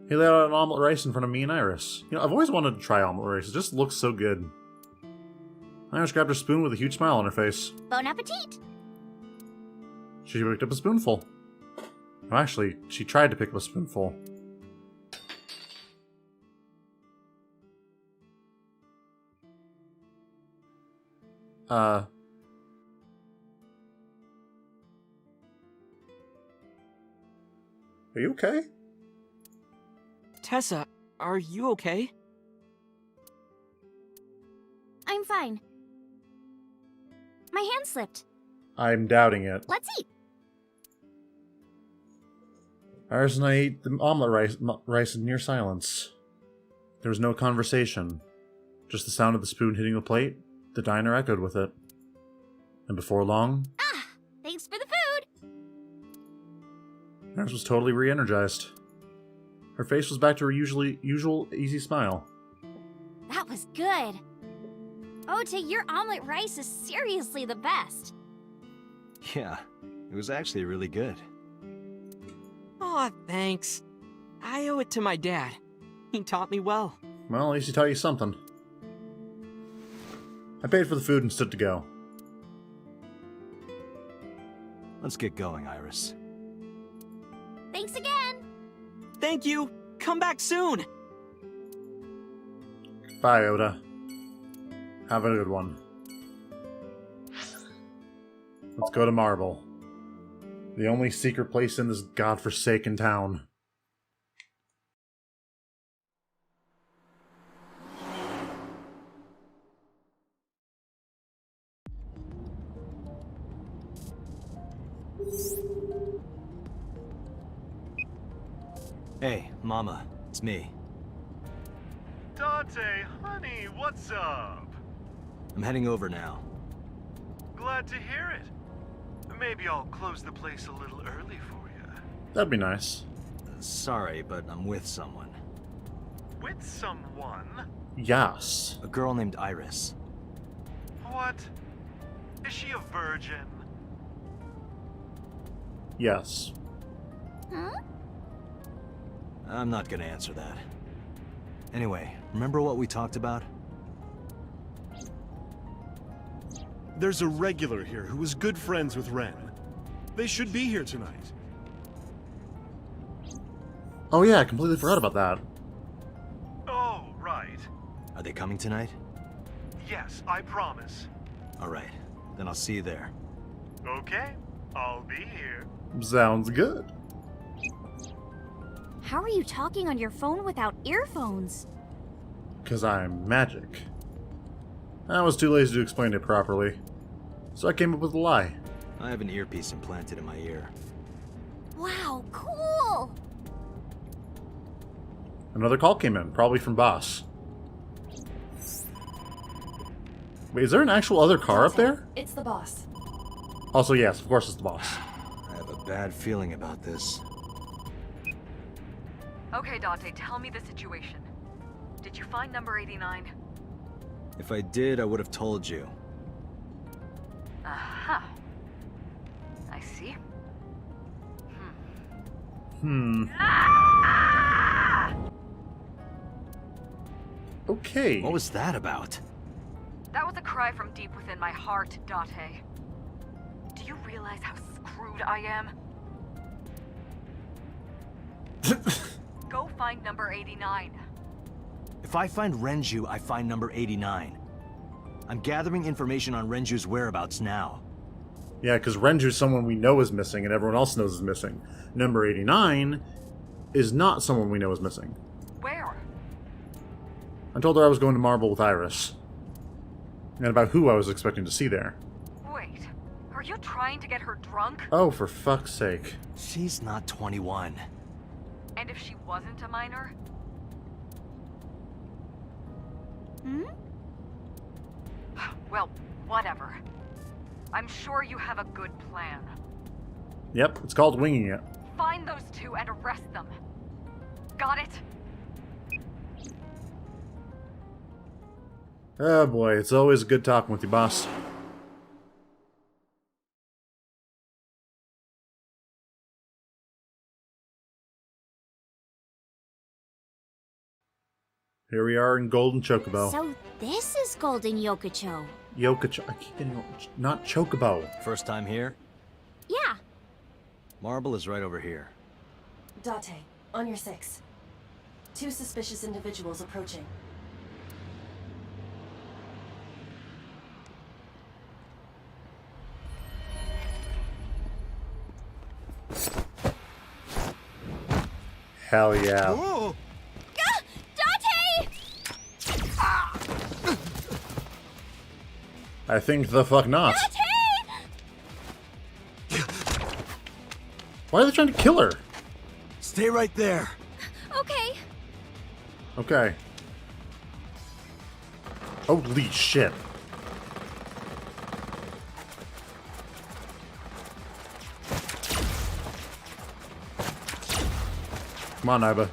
He laid out an omelet rice in front of me and Iris. You know, I've always wanted to try omelet rice. It just looks so good. Iris grabbed her spoon with a huge smile on her face. Bon appetit! She picked up a spoonful. Well, actually, she tried to pick up a spoonful. Are you okay? Tessa, are you okay? I'm fine. My hand slipped. I'm doubting it. Let's eat. Iris and I ate the omelet rice in near silence. There was no conversation. Just the sound of the spoon hitting the plate. The diner echoed with it. And before long... Ah! Thanks for the food! Iris was totally re-energized. Her face was back to her usual easy smile. That was good. Ota, your omelet rice is seriously the best. Yeah, it was actually really good. Aw, thanks. I owe it to my dad. He taught me well. Well, at least he taught you something. I paid for the food and stood to go. Let's get going, Iris. Thanks again! Thank you! Come back soon! Bye, Oda. Have a good one. Let's go to Marble. The only secret place in this godforsaken town. Hey, Mama, it's me. Dante, honey, what's up? I'm heading over now. Glad to hear it. Maybe I'll close the place a little early for you. That'd be nice. Sorry, but I'm with someone. With someone? Yes. A girl named Iris. What? Is she a virgin? Yes. Huh? I'm not gonna answer that. Anyway, remember what we talked about? There's a regular here who was good friends with Ren. They should be here tonight. Oh yeah, I completely forgot about that. Oh, right. Are they coming tonight? Yes, I promise. Alright, then I'll see you there. Okay, I'll be here. Sounds good. How are you talking on your phone without earphones? Because I'm magic. I was too lazy to explain it properly, so I came up with a lie. I have an earpiece implanted in my ear. Wow, cool! Another call came in, probably from Boss. Wait, is there an actual other car up there? It's the boss. Also, yes, of course it's the boss. I have a bad feeling about this. Okay, Dante, tell me the situation. Did you find number 89? If I did, I would have told you. Aha. I see. Okay. What was that about? That was a cry from deep within my heart, Dante. Do you realize how screwed I am? Go find number 89. If I find Renju, I find number 89. I'm gathering information on Renju's whereabouts now. Yeah, because Renju's someone we know is missing and everyone else knows is missing. Number 89 is not someone we know is missing. Where? I told her I was going to Marble with Iris. And about who I was expecting to see there. Wait, are you trying to get her drunk? Oh, for fuck's sake. She's not 21. And if she wasn't a minor? Well, whatever. I'm sure you have a good plan. Yep, it's called winging it. Find those two and arrest them. Got it? Oh boy, it's always good talking with you, boss. Here we are in Golden Chocobo. So this is Golden Yokocho. Yokocho. I keep getting not Chocobo. First time here? Yeah. Marble is right over here. Date, on your 6. 2 suspicious individuals approaching. Hell yeah. Whoa! Dante! I think the fuck not. Dante! Why are they trying to kill her? Stay right there. Okay. Okay. Holy shit. Come on, Iba.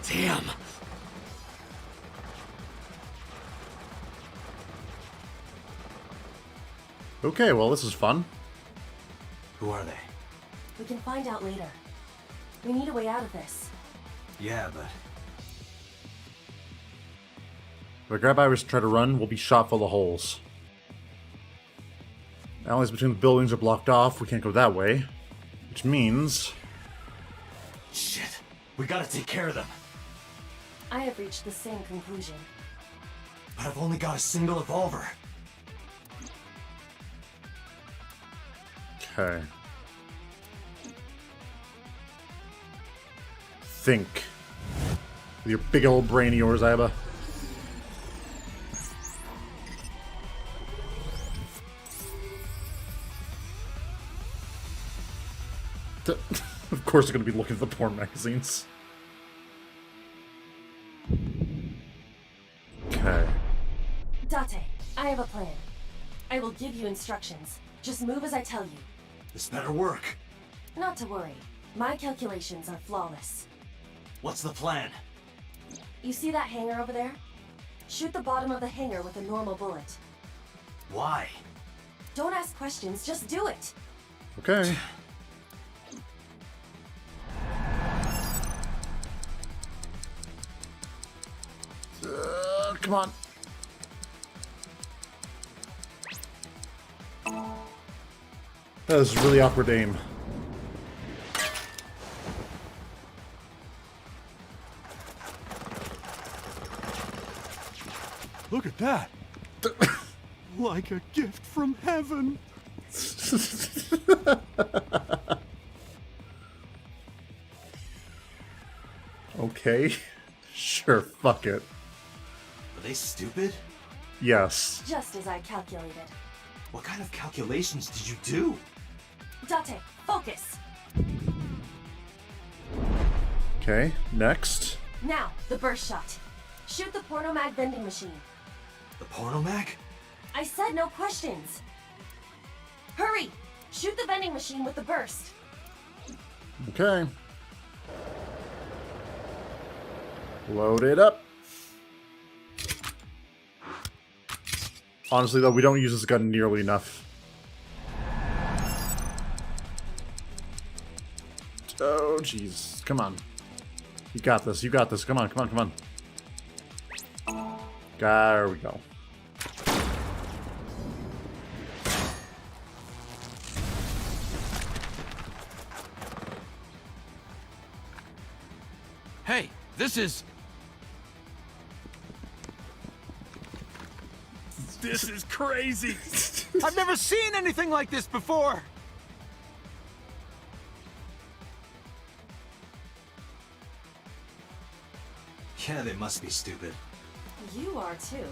Damn. Okay, well, this is fun. Who are they? We can find out later. We need a way out of this. Yeah, but If I grab Iris and try to run, we'll be shot full of holes. Alleys between the buildings are blocked off. We can't go that way. Which means... shit. We gotta take care of them. I have reached the same conclusion. But I've only got a single evolver. Okay. Think. With your big old brain of yours, Iba. Of course they're going to be looking at the porn magazines. Okay. Date, I have a plan. I will give you instructions. Just move as I tell you. This better work. Not to worry. My calculations are flawless. What's the plan? You see that hangar over there? Shoot the bottom of the hangar with a normal bullet. Why? Don't ask questions, just do it. Okay. Come on. That was really awkward aim. Look at that! Like a gift from heaven! Okay. Sure, fuck it. Are they stupid? Yes. Just as I calculated. What kind of calculations did you do? Date, focus! Okay, next. Now, the burst shot. Shoot the pornomag vending machine. The pornomag? I said no questions. Hurry! Shoot the vending machine with the burst. Okay. Load it up. Honestly, though, we don't use this gun nearly enough. Oh, jeez. Come on. You got this. You got this. Come on, come on, come on. There we go. Hey, this is... This is crazy! I've never seen anything like this before! Yeah, they must be stupid. You are too.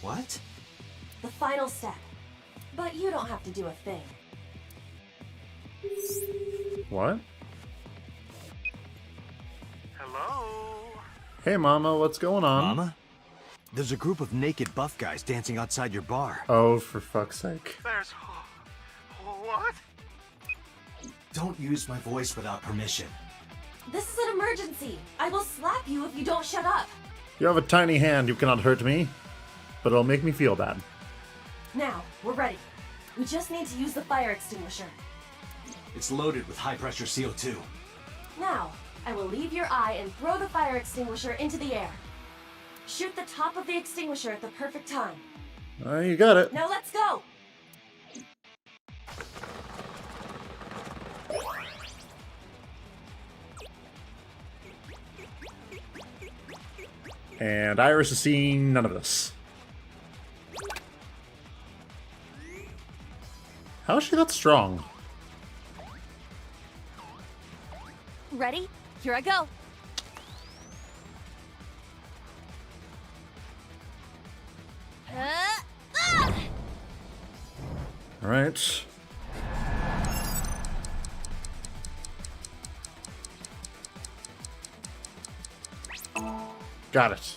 What? The final step. But you don't have to do a thing. What? Hello? Hey, Mama, what's going on? Mama? There's a group of naked buff guys dancing outside your bar. Oh, for fuck's sake. There's... What? Don't use my voice without permission. This is an emergency. I will slap you if you don't shut up. You have a tiny hand, you cannot hurt me. But it'll make me feel bad. Now, we're ready. We just need to use the fire extinguisher. It's loaded with high-pressure CO2. Now, I will leave your eye and throw the fire extinguisher into the air. Shoot the top of the extinguisher at the perfect time. You got it. Now let's go! And Iris is seeing none of this. How is she that strong? Ready? Here I go. All right. Got it.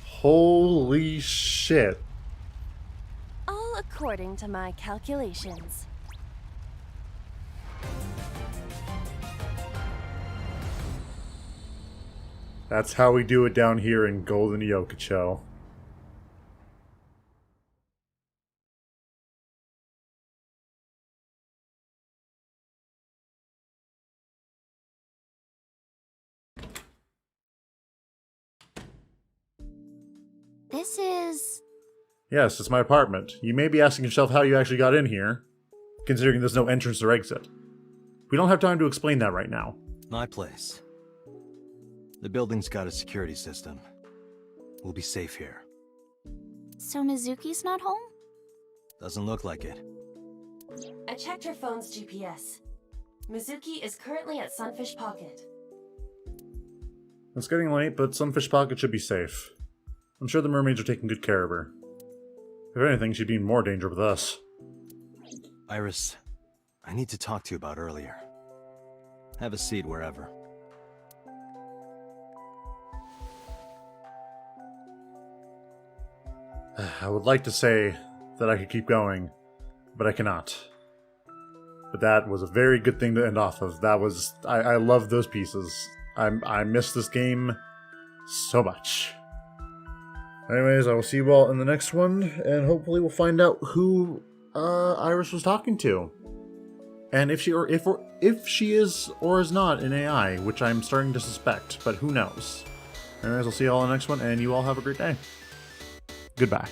Holy shit. All according to my calculations. That's how we do it down here in Golden Yokocho. This is... Yes, it's my apartment. You may be asking yourself how you actually got in here, considering there's no entrance or exit. We don't have time to explain that right now. My place. The building's got a security system. We'll be safe here. So Mizuki's not home? Doesn't look like it. I checked her phone's GPS. Mizuki is currently at Sunfish Pocket. It's getting late, but Sunfish Pocket should be safe. I'm sure the mermaids are taking good care of her. If anything, she'd be in more danger with us. Iris, I need to talk to you about earlier. Have a seat wherever. I would like to say that I could keep going, but I cannot. But that was a very good thing to end off of. That was... I love those pieces. I miss this game so much. Anyways, I will see you all in the next one, and hopefully we'll find out who Iris was talking to. And if she is or is not an AI, which I'm starting to suspect, but who knows. Anyways, I'll see you all in the next one, and you all have a great day. Goodbye.